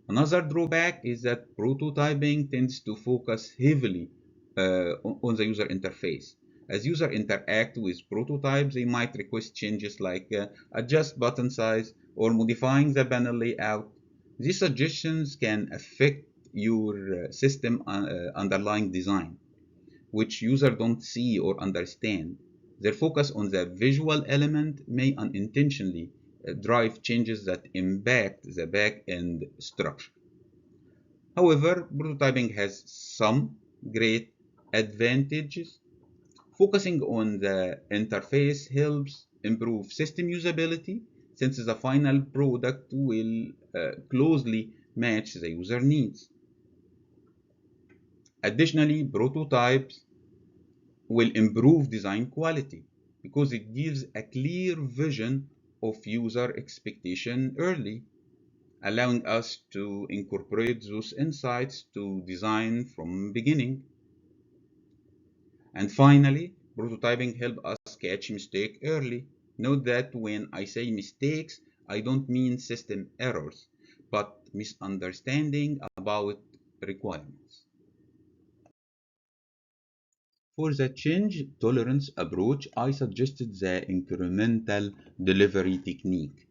Another drawback is that prototyping tends to focus heavily on the user interface. As users interact with prototypes, they might request changes like adjust button size or modifying the panel layout. These suggestions can affect your system underlying design, which users don't see or understand. Their focus on the visual element may unintentionally drive changes that impact the back-end structure. However, prototyping has some great advantages. Focusing on the interface helps improve system usability since the final product will closely match the user needs. Additionally, prototypes will improve design quality. because it gives a clear vision of user expectation early, allowing us to incorporate those insights to design from beginning. And finally, prototyping helps us catch mistake early. Note that when I say mistakes, I don't mean system errors, but misunderstanding about requirements. For the change tolerance approach, I suggested the incremental delivery technique.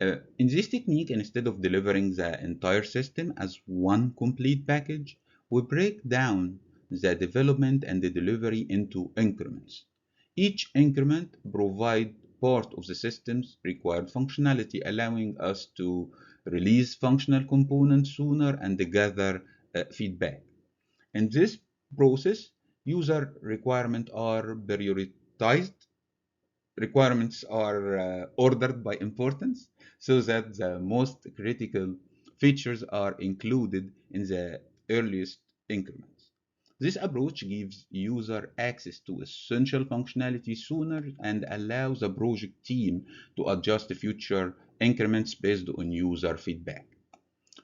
In this technique, instead of delivering the entire system as one complete package, we break down the development and the delivery into increments. Each increment provides part of the system's required functionality, allowing us to release functional components sooner and gather feedback. In this process, user requirements are ordered by importance so that the most critical features are included in the earliest increments. This approach gives user access to essential functionality sooner and allows the project team to adjust future increments based on user feedback.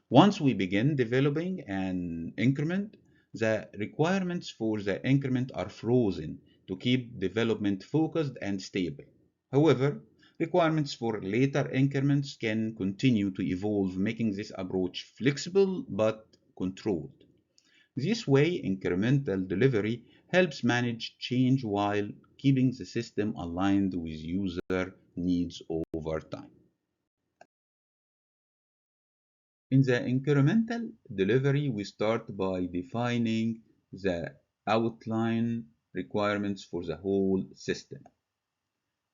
Once we begin developing an increment, the requirements for the increment are frozen to keep development focused and stable. However, requirements for later increments can continue to evolve, making this approach flexible but controlled. This way, incremental delivery helps manage change while keeping the system aligned with user needs over time. In the incremental delivery, we start by defining the outline requirements for the whole system.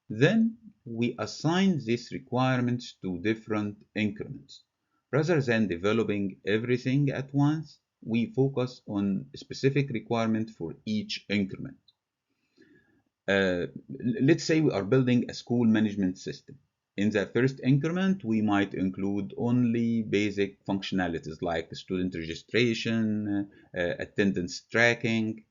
Then we assign these requirements to different increments. Rather than developing everything at once, we focus on specific requirement for each increment. Uh, let's say we are building a school management system. In the first increment, we might include only basic functionalities like student registration, attendance tracking.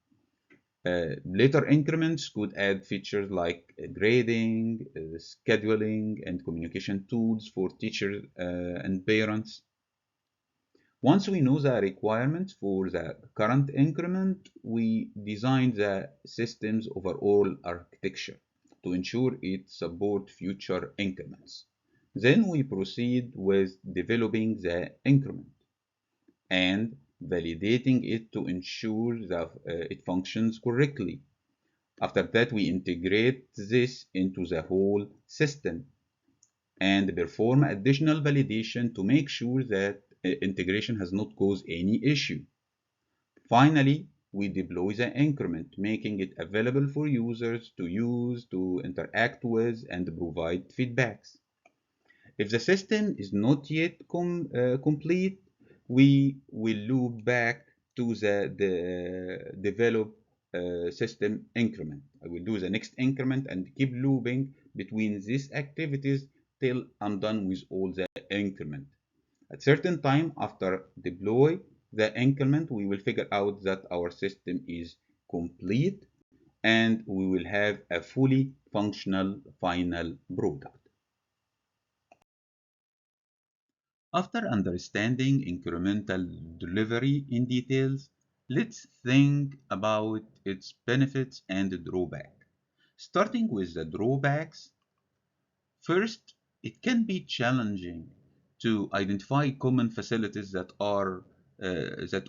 Later increments could add features like grading, scheduling, and communication tools for teachers and parents. Once we know the requirements for the current increment, we design the system's overall architecture to ensure it supports future increments. Then we proceed with developing the increment and validating it to ensure that it functions correctly. After that, we integrate this into the whole system and perform additional validation to make sure that integration has not caused any issue. Finally, we deploy the increment, making it available for users to use, to interact with, and provide feedbacks. If the system is not yet complete, we will loop back to the develop system increment. I will do the next increment and keep looping between these activities till I'm done with all the increment. At certain time after deploy the increment, we will figure out that our system is complete and we will have a fully functional final product. After understanding incremental delivery in details, let's think about its benefits and drawback. Starting with the drawbacks, first, it can be challenging to identify common facilities that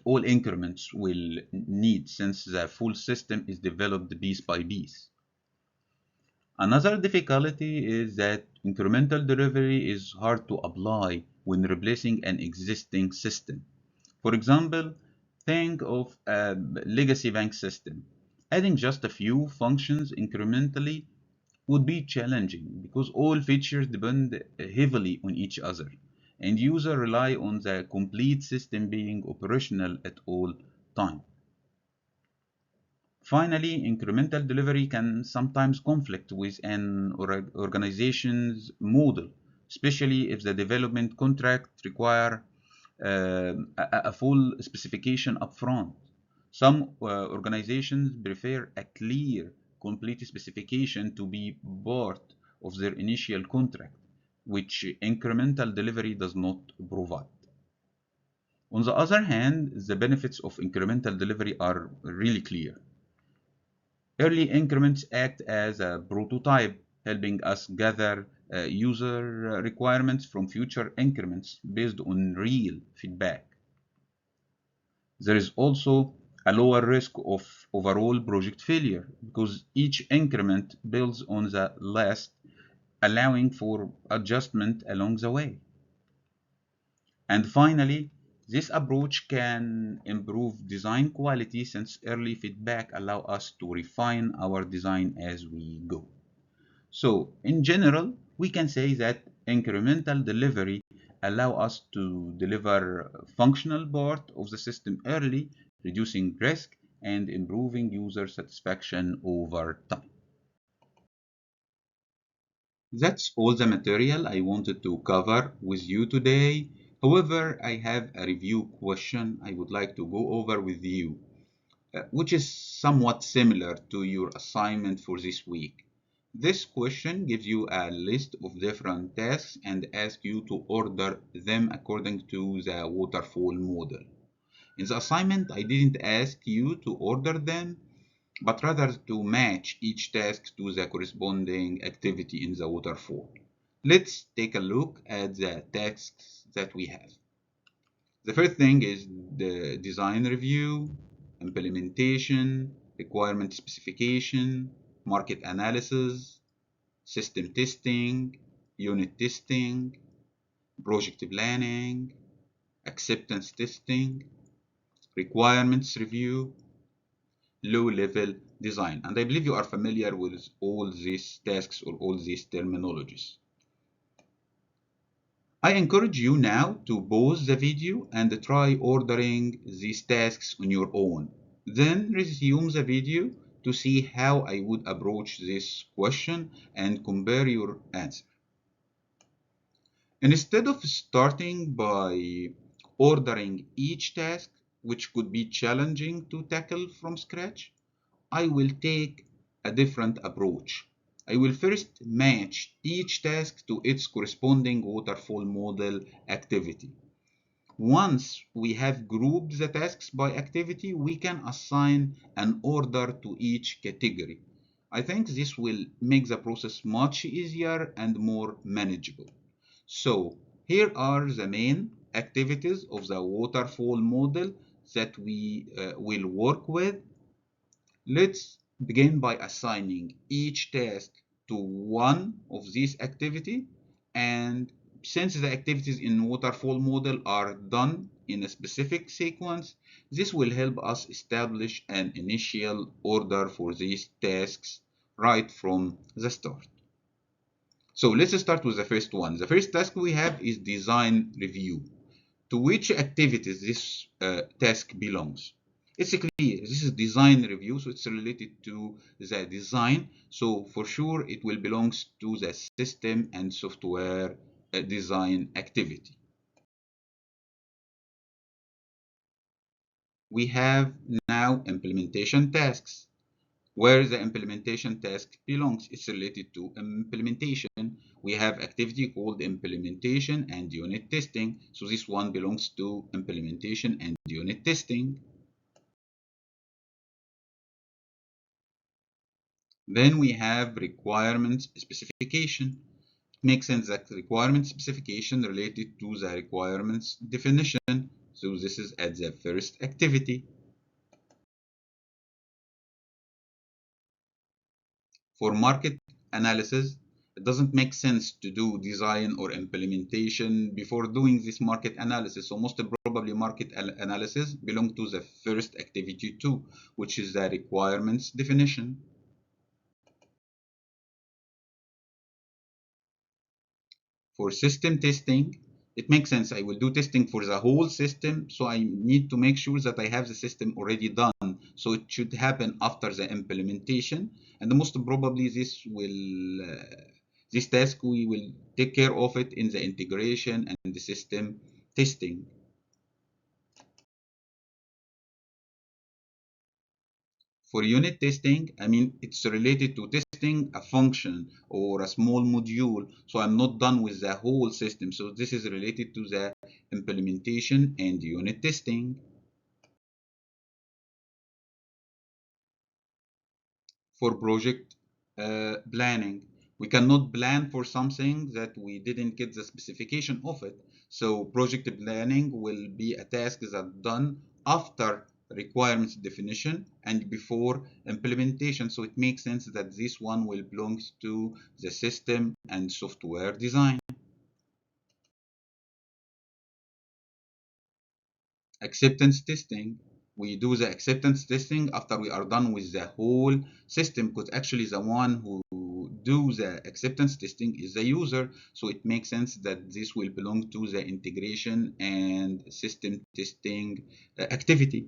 all increments will need since the full system is developed piece by piece. Another difficulty is that incremental delivery is hard to apply when replacing an existing system. For example, think of a legacy bank system. Adding just a few functions incrementally would be challenging because all features depend heavily on each other, and users rely on the complete system being operational at all times. Finally, incremental delivery can sometimes conflict with an organization's model, especially if the development contract require a full specification upfront. Some organizations prefer a clear complete specification to be part of their initial contract, which incremental delivery does not provide. On the other hand, the benefits of incremental delivery are really clear. Early increments act as a prototype, helping us gather user requirements from future increments based on real feedback. There is also a lower risk of overall project failure because each increment builds on the last, allowing for adjustment along the way. And finally, this approach can improve design quality since early feedback allows us to refine our design as we go. So, in general, we can say that incremental delivery allow us to deliver functional part of the system early, reducing risk and improving user satisfaction over time. That's all the material I wanted to cover with you today. However, I have a review question I would like to go over with you, which is somewhat similar to your assignment for this week. This question gives you a list of different tasks and asks you to order them according to the waterfall model. In the assignment, I didn't ask you to order them, but rather to match each task to the corresponding activity in the waterfall. Let's take a look at the tasks that we have. The first thing is the design review, implementation, requirement specification, market analysis, system testing, unit testing, project planning, acceptance testing, requirements review, low-level design. And I believe you are familiar with all these tasks or all these terminologies. I encourage you now to pause the video and try ordering these tasks on your own. Then resume the video to see how I would approach this question and compare your answer. Instead of starting by ordering each task, which could be challenging to tackle from scratch, I will take a different approach. I will first match each task to its corresponding waterfall model activity. Once we have grouped the tasks by activity, we can assign an order to each category. I think this will make the process much easier and more manageable. So here are the main activities of the waterfall model that we will work with. Let's begin by assigning each task to one of these activities, and since the activities in waterfall model are done in a specific sequence, this will help us establish an initial order for these tasks right from the start. So let's start with the first one. The first task we have is design review. To which activities this task belongs? It's clear, this is design review, so it's related to the design. So for sure, it will belongs to the system and software design activity. We have now implementation tasks. Where the implementation task belongs, it's related to implementation. We have activity called implementation and unit testing. So this one belongs to implementation and unit testing. Then we have requirements specification. It makes sense that requirement specification related to the requirements definition. So this is at the first activity. For market analysis, it doesn't make sense to do design or implementation before doing this market analysis. So most probably market analysis belong to the first activity too, which is the requirements definition. For system testing, it makes sense. I will do testing for the whole system, so I need to make sure that I have the system already done. So it should happen after the implementation, and most probably this task we will take care of it in the integration and the system testing. For unit testing, I mean, it's related to testing a function or a small module. So I'm not done with the whole system. So this is related to the implementation and unit testing. For project planning, we cannot plan for something that we didn't get the specification of it. So project planning will be a task that done after requirements definition and before implementation. So it makes sense that this one will belong to the system and software design. Acceptance testing, we do the acceptance testing after we are done with the whole system, because actually the one who do the acceptance testing is the user. So it makes sense that this will belong to the integration and system testing activity.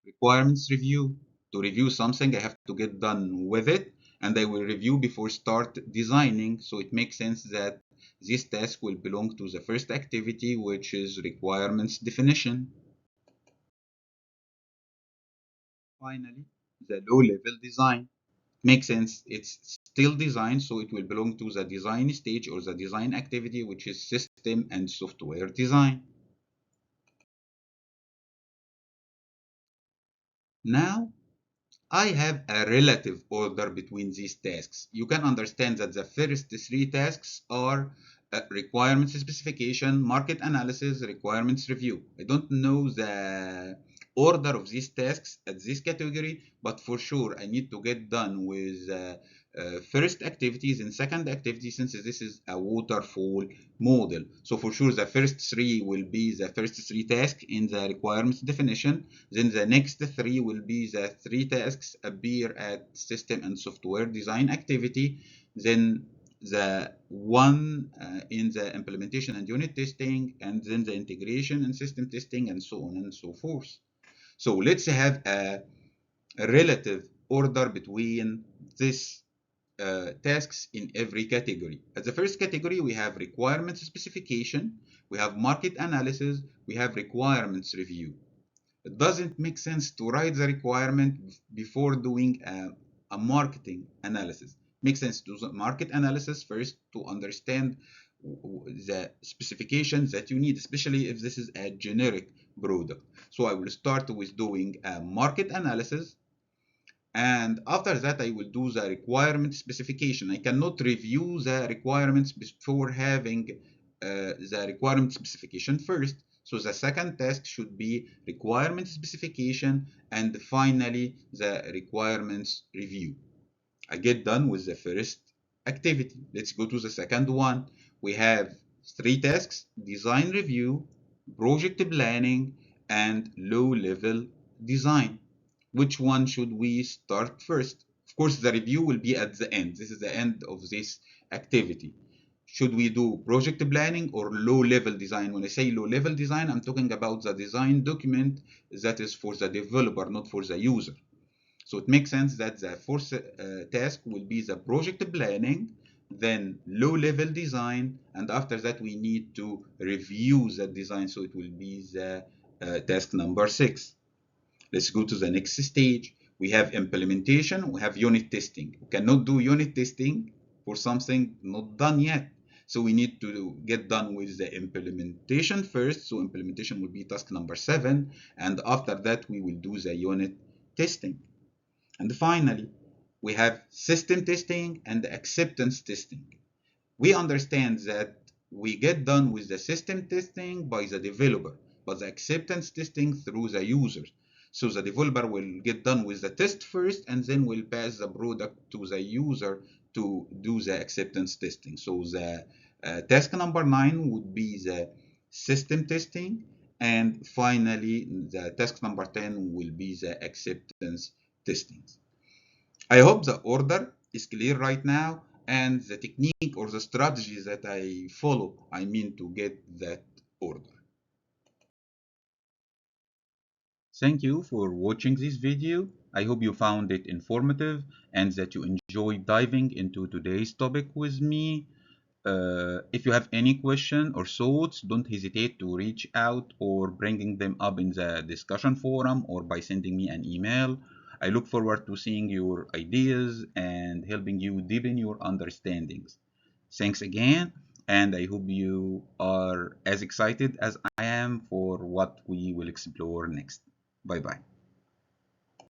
Requirements review, to review something I have to get done with it, and I will review before start designing. So it makes sense that this task will belong to the first activity, which is requirements definition. Finally, the low level design makes sense. It's still design, so it will belong to the design stage or the design activity, which is system and software design. Now I have a relative order between these tasks. You can understand that the first three tasks are requirements specification, market analysis, requirements review. I don't know the order of these tasks at this category, but for sure I need to get done with first activities and second activities, since this is a waterfall model. So for sure the first three will be the first three tasks in the requirements definition. Then the next three will be the three tasks appear at system and software design activity. Then the one in the implementation and unit testing, and then the integration and system testing, and so on and so forth. So let's have a relative order between this tasks in every category. At the first category, we have requirements specification, we have market analysis, we have requirements review. It doesn't make sense to write the requirement before doing a marketing analysis. Makes sense to do the market analysis first to understand the specifications that you need, especially if this is a generic product. So I will start with doing a market analysis, and after that I will do the requirement specification. I cannot review the requirements before having the requirement specification first. So the second task should be requirement specification, and finally the requirements review. I get done with the first activity. Let's go to the second one. We have three tasks: design review, project planning, and low-level design. Which one should we start first? Of course, the review will be at the end. This is the end of this activity. Should we do project planning or low-level design? When I say low-level design, I'm talking about the design document that is for the developer, not for the user. So it makes sense that the first task will be the project planning, then low-level design, and after that we need to review the design. So it will be the task number 6. Let's go to the next stage. We have implementation, we have unit testing. We cannot do unit testing for something not done yet. So we need to get done with the implementation first. So implementation will be task number 7. And after that, we will do the unit testing. And finally, we have system testing and acceptance testing. We understand that we get done with the system testing by the developer, but the acceptance testing through the users. So the developer will get done with the test first, and then will pass the product to the user to do the acceptance testing. So the task number 9 would be the system testing, and finally the task number 10 will be the acceptance testing. I hope the order is clear right now, and the technique or the strategy that I follow, I mean to get that order. Thank you for watching this video. I hope you found it informative and that you enjoyed diving into today's topic with me. If you have any question or thoughts, don't hesitate to reach out or bringing them up in the discussion forum or by sending me an email. I look forward to seeing your ideas and helping you deepen your understandings. Thanks again, and I hope you are as excited as I am for what we will explore next. Bye bye.